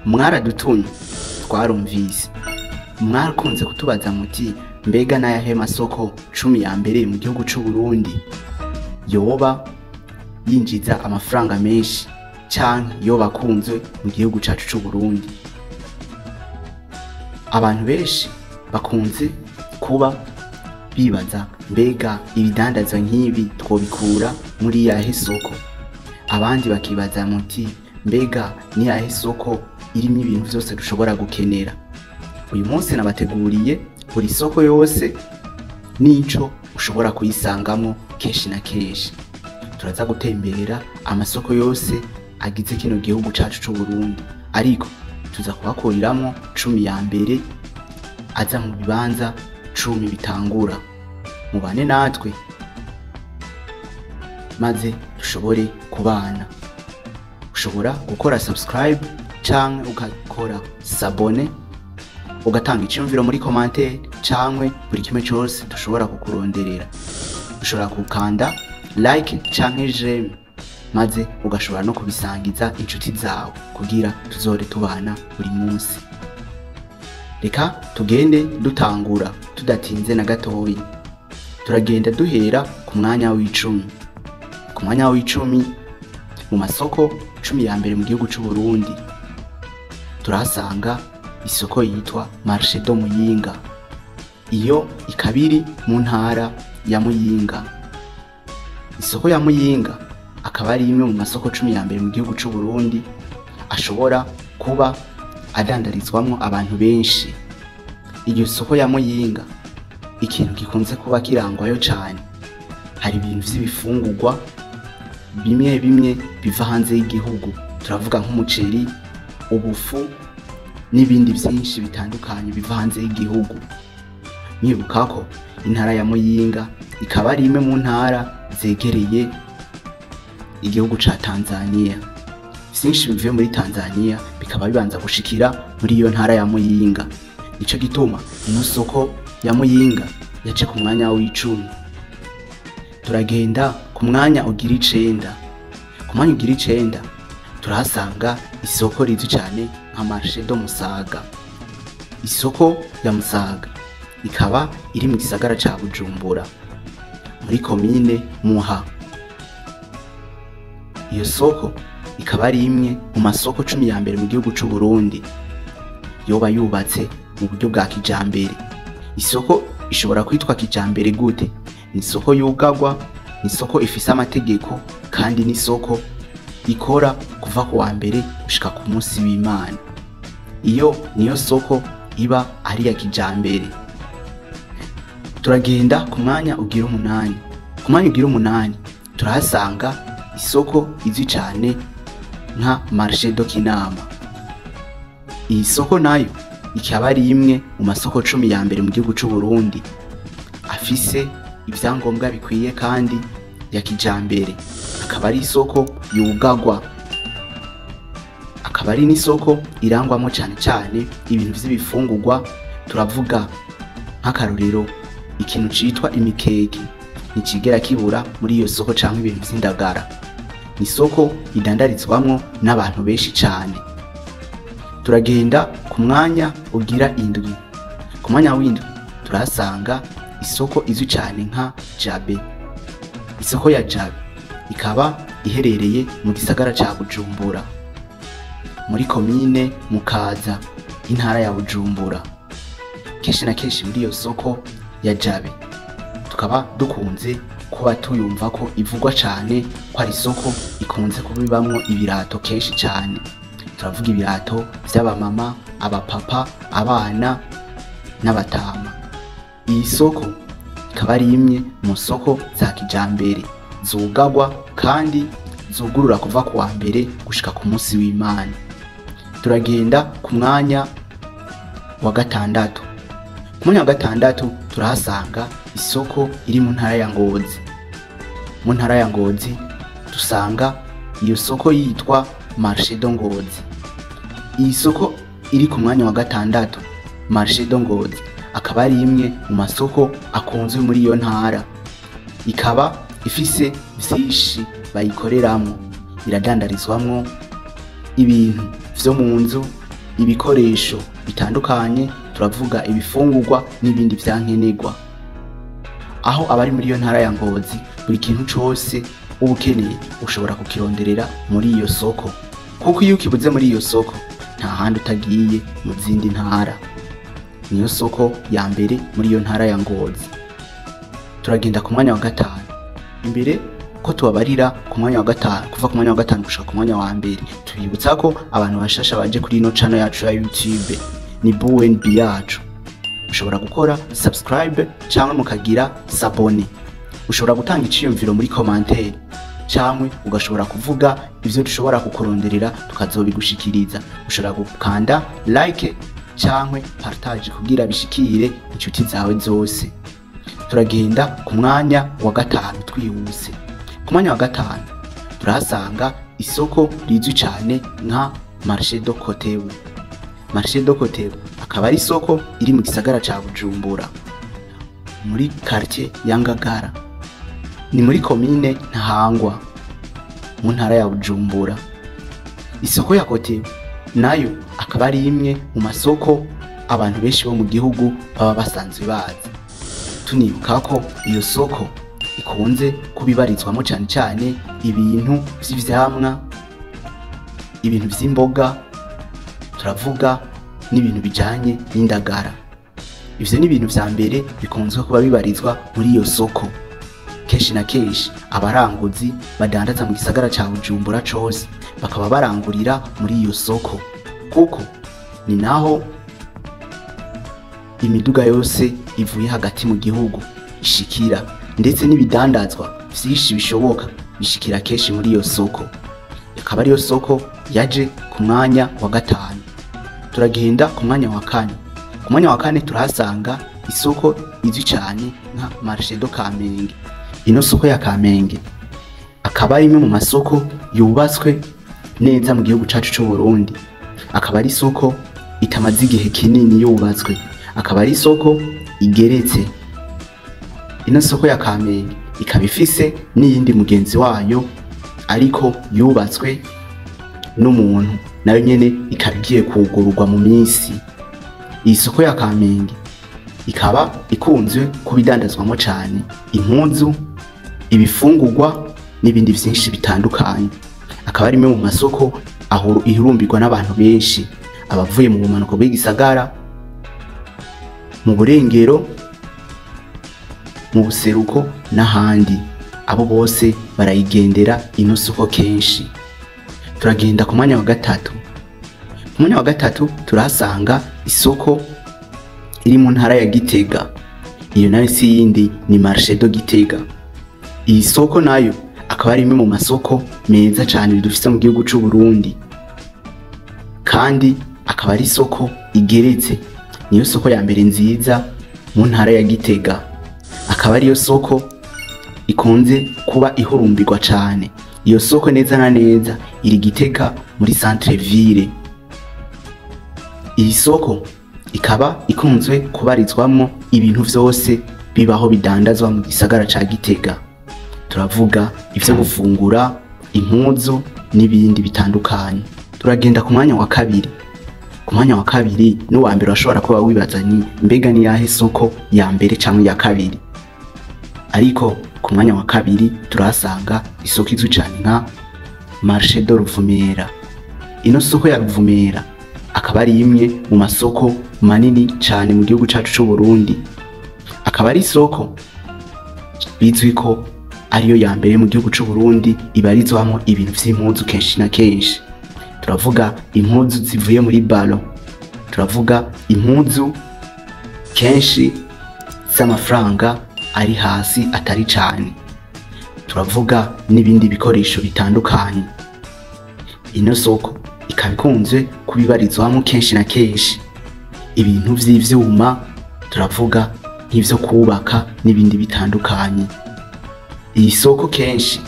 mwaradutunye twarumvise, mwarakunze kutubaza muti mbega n'ayahe masoko 10 ya mbere mu gihugu c'u Burundi yoba yinjiza amafaranga menshi canke yoba akunzwe mu gihugu cacu c'u Burundi. Abantu benshi bakunze kuba bibaza mbega ibidandazwa nk'ibi twobikura muri yahe soko, abandi bakibaza muti mbega ni yahe soko irimo ibintu vyose dushobora gukenera. Uyu munsi nabateguriye buri soko yose nico ushobora kuyisangamo kenshi na kenshi. Turaza gutemberera amasoko yose agize kino gihugu cacu c'u Burundi, ariko tuza kubakuriramwo 10 ya mbere aza mu bibanza 10 bitangura. Mubane natwe maze dushobore kubana. Ushobora gukora subscribe canke ugakora s'abone, ugatanga iciyumviro muri commentaire canke buri kimwe cyose dushobora kukuronderera. Ushobora gukanda like canke j'aime maze ugashobora no kubisangiza inshuti zawe kugira tuzore tubana buri munsi. Reka tugende dutangura tudatinze na gatoyi. Turagenda duhera ku mwanya w'10. Ku mwanya w'10 mu masoko 10 ya mbere mu gihugu c'u Burundi turahasanga isoko yitwa Marché do Muyinga. Iyo ikabiri mu ntara ya Muyinga. Isoko ya Muyinga akaba ari imwe mu masoko 10 ya mbere mu gihugu c'u Burundi ashobora kuba adandarizwamwo abantu benshi. Iyo soko ya Muyinga ikintu gikunze kuba kirangwayo cyane, hari ibintu vy'ibifungurwa bimwe bimwe biva hanze y'igihugu. Turavuga nk'umuceri, ubufu n'ibindi byinshi bitandukanye biva hanze y'igihugu. Nibuka ko intara ya Muyinga ikaba ari imwe mu ntara zegereye igihugu ca Tanzania. Byinshi bivuye muri Tanzania bikaba bibanza gushikira muri iyo ntara ya Muyinga. Nico gituma ino soko ya Muyinga yaje ku mwanya w'10. Turagenda ku mwanya ugira 9. Ku mwanya ugira 9 turahasanga isoko rizwi cyane nka Marché do Musaga. Isoko ya Musaga ikaba iri mu gisagara ca Bujumbura muri komine Muha. Iyo soko ikaba ari imwe mu masoko 10 ya mbere mu gihugu c'u Burundi yoba yubatse mu buryo bwa kijambere. Isoko ishobora kwitwa kijambere gute? Ni isoko yugagwa, ni isoko ifise amategeko, kandi ni isoko ikora kuva ku wa mbere gushika ku munsi w'Imana. Iyo niyo soko iba ari ya kijambere. Turagenda ku mwanya ugira 8. Ku mwanya ugira 8 turahasanga isoko izwi cyane nka Marché do Kinama. Iyi soko nayo ikaba ari imwe mu masoko 10 ya mbere mu gihugu c'u Burundi afise ivyangombwa bikwiye kandi ya kijambere. Akaba ari isoko yugagwa, akaba ari n'isoko irangwamo cyane cyane ibintu vy'ibifungurwa. Turavuga nk'akarorero ikintu citwa imikeke nikigera kibura muri iyo soko canke ibintu vy'indagara. Ni isoko idandarizwamwo n'abantu benshi cyane. Turagenda ku mwanya ugira 7. Ku mwanya w'7 turahasanga isoko izwi cyane nka Jabe. Isoko ya Jabe ikaba iherereye mu gisagara ca Bujumbura muri komine Mukaza, intara ya Bujumbura. Kenshi na kenshi muri iyo soko ya Jabe tukaba dukunze kuba tuyumva ko ivugwa cyane ko ari isoko ikunze kubibamwo ibirato kenshi cyane. Turavuga ibirato vy'abamama, abapapa, abana n'abatama. Iyi soko ikaba ari imwe mu soko za kijambere zugagwa kandi zugurura kuva ku wa mbere gushika ku munsi w'Imana. Turagenda ku mwanya wa 6. Ku mwanya wa 6 turahasanga isoko iri mu ntara ya Ngozi. Mu ntara ya Ngozi dusanga iyo soko yitwa Marché do Ngozi. Iyi soko iri ku mwanya wa 6, Marché do Ngozi, akaba ari imwe mu masoko akunzwe muri iyo ntara. Ikaba ifise vyinshi bayikoreramwo. Iradandarizwamwo ibintu vyo mu nzu, ibikoresho bitandukanye, turavuga ibifungurwa n'ibindi vyankenerwa. Aho abari muri iyo ntara ya Ngozi buri kintu cose uba ukeneye ushobora kukironderera muri iyo soko, kuko iyo ukibuze muri iyo soko nta handi utagiye mu zindi ntara. Niyo soko ya mbere muri iyo ntara ya Ngozi. Turagenda ku mwanya wa gatanu. Imbere ko tubabarira ku mwanya wa gatanu, kuva ku mwanya wa gatanu gushika ku mwanya wa mbere, tubibutsa ko abantu bashasha baje kuri ino channel yacu ya YouTube ni BNB yacu. Ushobora gukora subscribe cyangwa mukagira s'abone. Ushobora gutanga iciyumviro muri commentaire cyangwa ugashobora kuvuga ivyo dushobora kukuronderera tukazobigushikiriza. Ushobora gukanda like cyangwa partage kugira bishikire inshuti zawe zose. Turagenda ku mwanya wa gatanu twihuse. Ku mwanya wa gatanu turahasanga isoko rizwi cyane nka Marché de Kotebu. Marché de Kotebu akaba ari isoko iri mu gisagara ca Bujumbura muri quartier ya Ngagara, ni muri commune Ntahangwa mu ntara ya Bujumbura. Isoko ya Kotebu nayo akaba ari imwe mu masoko abantu benshi bo mu gihugu baba basanzwe bazi. Tunibuka ko iyo soko ikunze kubibarizwamo cyane cyane ibintu vy'ivyamwa, ibintu vy'imboga, turavuga n'ibintu bijanye n'indagara. Ivyo ni ibintu vya mbere bikunzwe kuba bibarizwa muri iyo soko. Kenshi na kenshi abaranguzi badandaza mu gisagara ca Bujumbura cose bakaba barangurira muri iyo soko, kuko ni naho imiduga yose ivuye hagati mu gihugu ishikira, ndetse n'ibidandazwa vyinshi bishoboka bishikira kenshi muri iyo soko. Akaba ariyo soko yaje ku mwanya wa gatanu. Turagenda ku mwanya wa kane. Ku mwanya wa kane turahasanga isoko izwi cyane nka Marché de Kamenge. Ino soko ya Kamenge akaba ari imwe mu masoko yubatswe neza mu gihugu cacu c'u Burundi. Akaba ari isoko itamaze igihe kinini yubatswe, akaba ari isoko igeretse. Ino soko ya Kamenge ikaba ifise n'iyindi mugenzi wayo ariko yubatswe n'umuntu, nayo nyene ikaba igiye kugururwa mu minsi. Iyi soko ya Kamenge ikaba ikunzwe kubidandazwamo cyane impuzu, ibifungurwa n'ibindi vyinshi bitandukanye. Akaba ari imwe mu masoko aho ihurumbirwa n'abantu benshi, abavuye mu bumanuko bw'igisagara, mu burengero, mu buseruko n'ahandi. Abo bose barayigendera ino soko kenshi. Turagenda ku mwanya wa gatatu. Ku mwanya wa gatatu turahasanga isoko iri mu ntara ya Gitega. Iyo nayo si yindi ni Marché de Gitega. Iyi soko nayo akaba ari imwe mu masoko meza cyane dufite mu gihugu c'u Burundi, kandi akaba ari isoko igeretse. Niyo soko ya mbere nziza mu ntara ya Gitega. Akaba ariyo soko ikunze kuba ihurumbirwa cyane. Iyo soko neza na neza iri Gitega muri centre ville. Iyi soko ikaba ikunzwe kubarizwamo ibintu vyose bibaho bidandazwa mu gisagara ca Gitega. Turavuga ivyo gufungura, impuzu n'ibindi bitandukanye. Turagenda ku mwanya wa kabiri. Ku mwanya wa kabiri n'uwa mbere washobora kuba wibaza ni mbega ni yahe soko ya mbere cyangwa ya kabiri. Ariko ku mwanya wa kabiri turahasanga isoko izwi cyane nka Marché de Ruvumera. Ino soko ya Ruvumera akaba ari imwe mu masoko manini cyane mu gihugu cacu c'u Burundi. Akaba ari isoko bizwi ko ariyo ya mbere mu gihugu c'u Burundi ibarizwamo ibintu vy'impuzu kenshi na kenshi. Turavuga impuzu zivuye muri balo, turavuga impuzu kenshi z'amafaranga ari hasi atari cyane, turavuga n'ibindi bikoresho bitandukanye. Ino soko ikaba ikunze kubibarizwamo kenshi na kenshi ibintu vy'ivyuma, turavuga nk'ivyo kubaka n'ibindi bitandukanye. Iyi soko kenshi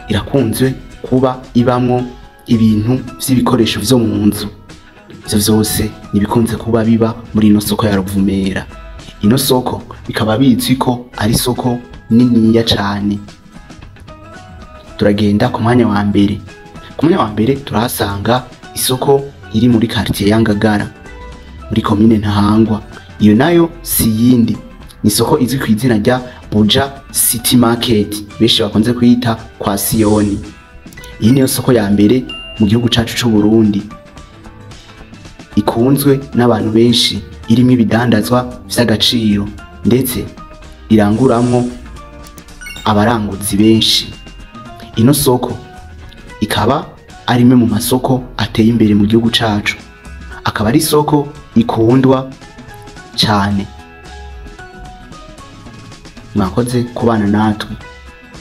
irakunzwe kuba ibamwo ibintu vy'ibikoresho vyo mu nzu. Ivyo vyose nibikunze kuba biba muri ino soko ya Ruvumera. Ino soko bikaba bizwi ko ari soko niniya cyane. Turagenda ku mwanya wa mbere. Ku mwanya wa mbere turahasanga isoko iri muri quartier ya Ngagara muri commune Ntahangwa. Iyo nayo si yindi, ni isoko izwi ku izina rya Buja City Market, benshi bakunze kuyita kwa Siyoni. Iyi niyo soko ya mbere mu gihugu cacu c'u Burundi, ikunzwe n'abantu benshi, irimo ibidandazwa vy'agaciro ndetse iranguramwo abaranguzi benshi. Ino soko ikaba ari imwe mu masoko ateye imbere mu gihugu cacu, akaba ari isoko ikundwa cyane. Mwakoze kubana natwe,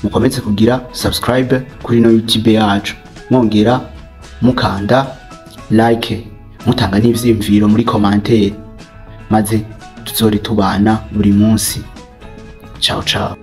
mukomeze kugira subscribe kuri no YouTube yacu, mwongera mukanda like, mutanga n'ivyiyumviro muri commentaire, maze tuzori tubana buri munsi. Ciao ciao.